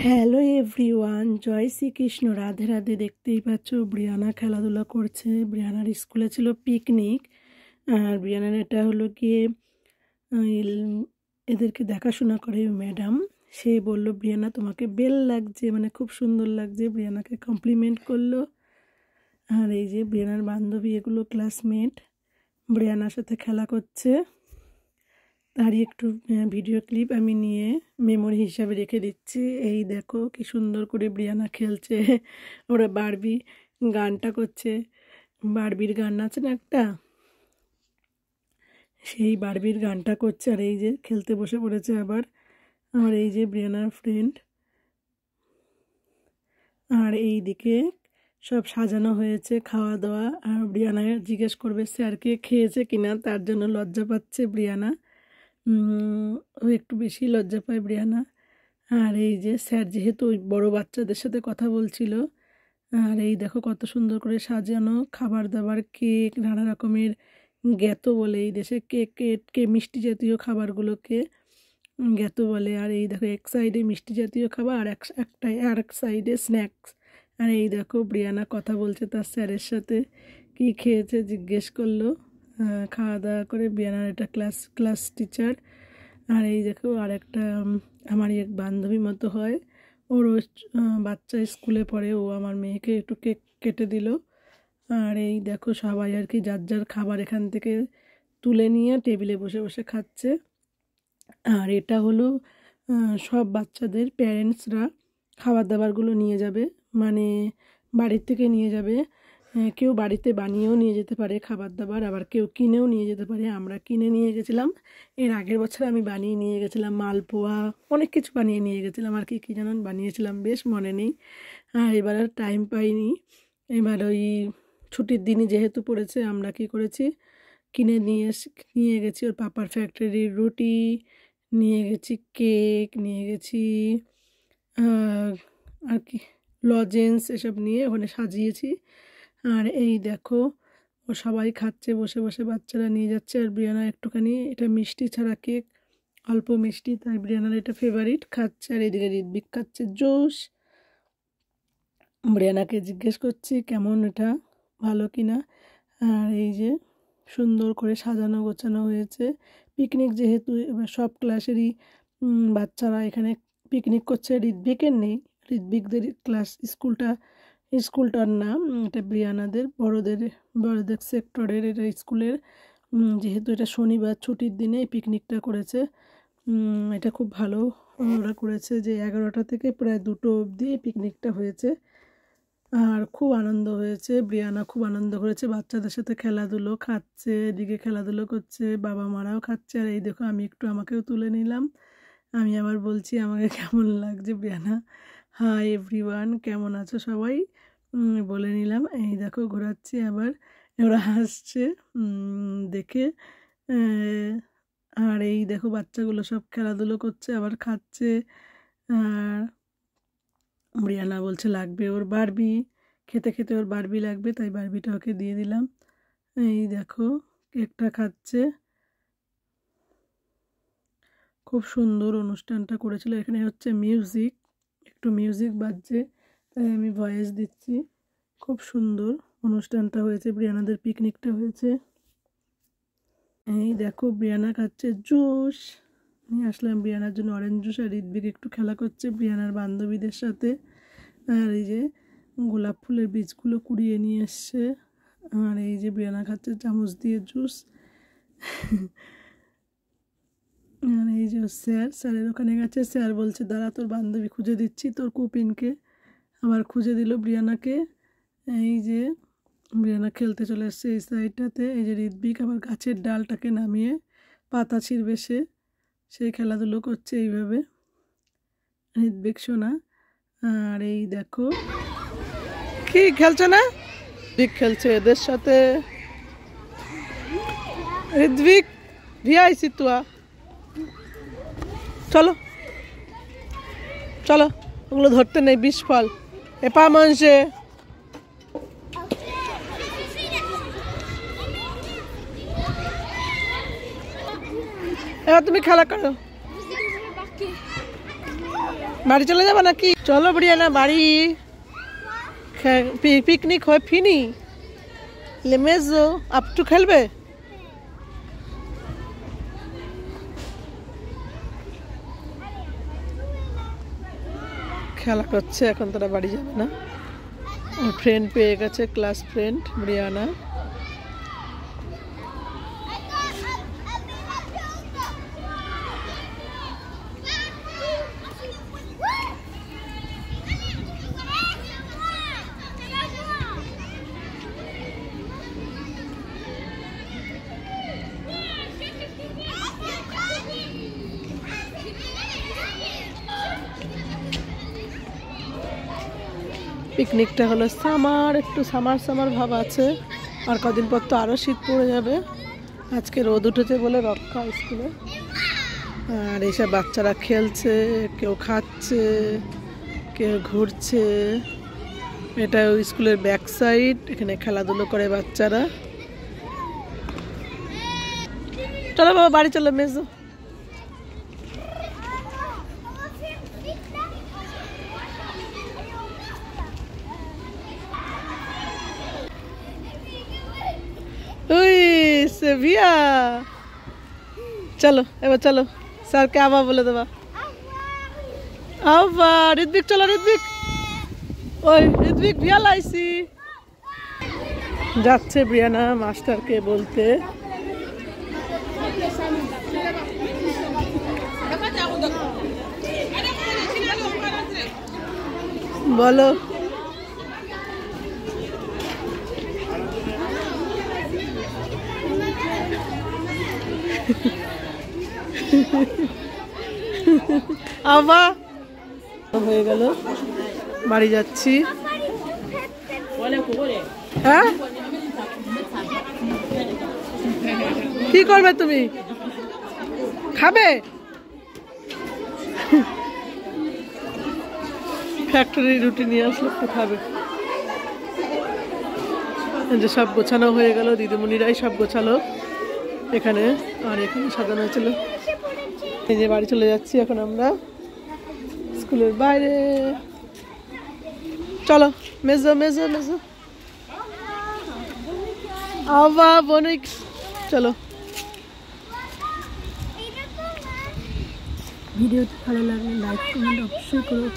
Hello everyone, জয় শ্রীকৃষ্ণ, রাধে রাধে। দেখতেই পাচ্ছ Brianna খেলাধুলা করছে। ব্রিয়ানার স্কুলে ছিল পিকনিক, আর ব্রিয়ানার এটা হলো গিয়ে এদেরকে দেখাশোনা করে ম্যাডাম। সে বলল, ব্রিয়ানা তোমাকে বেল লাগছে, মানে খুব সুন্দর লাগছে। ব্রিয়ানাকে কমপ্লিমেন্ট করলো। আর এই যে ব্রিয়ানার বান্ধবী, এগুলো ক্লাসমেট, ব্রিয়ানার সাথে খেলা করছে। তারই একটু ভিডিও ক্লিপ আমি নিয়ে মেমোরি হিসাবে রেখে দিচ্ছি। এই দেখো কি সুন্দর করে ব্রিয়ানা খেলছে। ওরা বারবি গানটা করছে, বারবির গান আছে না একটা, সেই বারবির গানটা করছে। আর এই যে খেলতে বসে পড়েছে আবার। আর এই যে ব্রিয়ানার ফ্রেন্ড। আর এই দিকে সব সাজানো হয়েছে, খাওয়া দাওয়া। আর ব্রিয়ানা জিজ্ঞেস করবে স্যারকে খেয়েছে কিনা, তার জন্য লজ্জা পাচ্ছে ব্রিয়ানা। ও একটু বেশি লজ্জা পায় ব্রিয়ানা। আর এই যে স্যার যেহেতু ওই বড়ো বাচ্চাদের সাথে কথা বলছিল। আর এই দেখো কত সুন্দর করে সাজানো খাবার দাবার, কেক, নানা রকমের গ্যাতো বলে এই দেশে, কেক মিষ্টি জাতীয় খাবারগুলোকে গ্যাতো বলে। আর এই দেখো এক সাইডে মিষ্টি জাতীয় খাবার, আর এক সাইডে স্ন্যাক্স। আর এই দেখো ব্রিয়ানা কথা বলছে তার স্যারের সাথে, কি খেয়েছে জিজ্ঞেস করলো। খাওয়া দাওয়া করে ব্রিয়ানার এটা ক্লাস টিচার। আর এই দেখো আর একটা আমারই এক বান্ধবী মতো হয়, ওর বাচ্চা স্কুলে পড়ে, ও আমার মেয়েকে একটু কেক কেটে দিল। আর এই দেখো সবাই আর কি যার যার খাবার এখান থেকে তুলে নিয়ে টেবিলে বসে বসে খাচ্ছে। আর এটা হলো সব বাচ্চাদের প্যারেন্টসরা খাবার দাবারগুলো নিয়ে যাবে, মানে বাড়ির থেকে নিয়ে যাবে। কেউ বাড়িতে বানিয়েও নিয়ে যেতে পারে খাবার দাবার, আবার কেউ কিনেও নিয়ে যেতে পারে। আমরা কিনে নিয়ে গেছিলাম, এর আগের বছর আমি বানিয়ে নিয়ে গেছিলাম মালপোয়া, অনেক কিছু বানিয়ে নিয়ে গেছিলাম। আর কি যেন বানিয়েছিলাম বেশ মনে নেই। আর এবার আর টাইম পাইনি। এবার ওই ছুটির দিনই যেহেতু পড়েছে, আমরা কি করেছি, কিনে নিয়ে গেছি ওর পাপার ফ্যাক্টরির রুটি, নিয়ে গেছি কেক, নিয়ে গেছি আর কি লজেন্স, এসব নিয়ে ওখানে সাজিয়েছি। আর এই দেখো ও সবাই খাচ্ছে বসে বসে, বাচ্চারা নিয়ে যাচ্ছে। আর ব্রিয়ানা একটুখানি, এটা মিষ্টি ছাড়া কেক, অল্প মিষ্টি, তাই ব্রিয়ানার এটা ফেভারিট, খাচ্ছে। আর এদিকে ঋত্বিক খাচ্ছে জুস। ব্রিয়ানাকে জিজ্ঞেস করছি কেমন এটা, ভালো কিনা। আর এই যে সুন্দর করে সাজানো গোছানো হয়েছে। পিকনিক যেহেতু, এবার সব ক্লাসেরই বাচ্চারা এখানে পিকনিক করছে। ঋত্বিকের নেই, ঋত্বিকদের স্কুলটার নাম, এটা ব্রিয়ানাদের বড়দের সেক্টরের এটা স্কুলের। যেহেতু এটা শনিবার ছুটির দিনে পিকনিকটা করেছে। এটা খুব ভালো ওরা করেছে, যে 11টা থেকে প্রায় 2টো অবধি পিকনিকটা হয়েছে। আর খুব আনন্দ হয়েছে, ব্রিয়ানা খুব আনন্দ করেছে, বাচ্চাদের সাথে খেলাধুলো, খাচ্ছে, এদিকে খেলাধুলো করছে, বাবা মারাও খাচ্ছে। আর এই দেখো আমি একটু আমাকেও তুলে নিলাম। আমি আবার বলছি আমাকে কেমন লাগছে। ব্রিয়ানা, হাই এভরিওয়ান, কেমন আছো সবাই বলে নিলাম। এই দেখো ঘোরাচ্ছি আবার, ওরা হাসছে দেখে। আর এই দেখো বাচ্চাগুলো সব খেলাধুলো করছে, আবার খাচ্ছে। আর ব্রিয়ানা বলছে লাগবে ওর বারবি, খেতে খেতে ওর বারবি লাগবে, তাই বারবিটা ওকে দিয়ে দিলাম। এই দেখো কেকটা খাচ্ছে। খুব সুন্দর অনুষ্ঠানটা করেছিল। এখানে হচ্ছে মিউজিক, একটু মিউজিক বাজছে, তাই আমি ভয়েস দিচ্ছি। খুব সুন্দর অনুষ্ঠানটা হয়েছে, ব্রিয়ানাদের পিকনিকটা হয়েছে। এই দেখো ব্রিয়ানা খাচ্ছে জুস, নিয়ে আসলাম ব্রিয়ানার জন্য অরেঞ্জ জুস। আর ঋত্বিক একটু খেলা করছে ব্রিয়ানার বান্ধবীদের সাথে। আর এই যে গোলাপ ফুলের বীজগুলো কুড়িয়ে নিয়ে এসছে। আর এই যে ব্রিয়ানা খাচ্ছে চামচ দিয়ে জুস। আর এই যে স্যারের ওখানে গেছে, স্যার বলছে দাঁড়া তোর বান্ধবী খুঁজে দিচ্ছি, তোর কুপিনকে। আবার খুঁজে দিল ব্রিয়ানাকে। এই যে ব্রিয়ানা খেলতে চলে এসছে এই সাইডটাতে। এই যে ঋত্বিক আবার গাছের ডালটাকে নামিয়ে পাতা ছিঁড়বে, সেই খেলাধুলো করছে এইভাবে ঋত্বিক সোনা। আর এই দেখো কি খেলছে না, ঋত্বিক খেলছে এদের সাথে। ঋত্বিক ভিয়া আইসি তুয়া, চলো চলো, ওগুলো ধরতে নেই, বিষ ফল এপা মানুষে। এবার তুমি খেলা করো। বাড়ি চলে যাবে নাকি? চলো ব্রিয়ানা বাড়ি। পিকনিক হয় ফিনি লেমেজো আপটু খেলবে। খেলা করছে, এখন তারা বাড়ি যাবে না। ফ্রেন্ড পেয়ে গেছে, ক্লাস ফ্রেন্ড ব্রিয়ানা। পিকনিকটা হলো সামার, একটু সামার সামার ভাব আছে। আর কদিন পর তো আরও শীত পড়ে যাবে। আজকে রোদ উঠেছে বলে রক্ষা স্কুলে। আর এইসব বাচ্চারা খেলছে, কেউ খাচ্ছে, কেউ ঘুরছে। এটা ওই স্কুলের ব্যাক সাইড, এখানে খেলাধুলো করে বাচ্চারা। চলো বাবা বাড়ি চলো মেজো। ওই সেভিয়া, চলো এবার চলো, স্যারকে আবার বলে দেবা। আবার ঋত্বিক, চলো ঋত্বিক। ওই ঋত্বিক ভিয়া লাইছি। যাচ্ছে ব্রিয়ানা মাস্টারকে বলতে। বলো। আবার হয়ে গেল, বাড়ি যাচ্ছি। হ্যাঁ কি করবে তুমি? খাবে? ফ্যাক্টরি রুটি নিয়ে আসলে একটু খাবে। যে সব গোছানো হয়ে গেল, দিদিমণিরাই সব গোছালো এখানে। আর এখানে সাজানো হয়েছিল। এই যে বাড়ি চলে যাচ্ছি এখন আমরা, স্কুলের বাইরে। চলো মেজো মেজো মেজো আবা বনিক। চলো। ভিডিওটি ভালো লাগলে লাইক কমেন্ট অবশ্যই করো।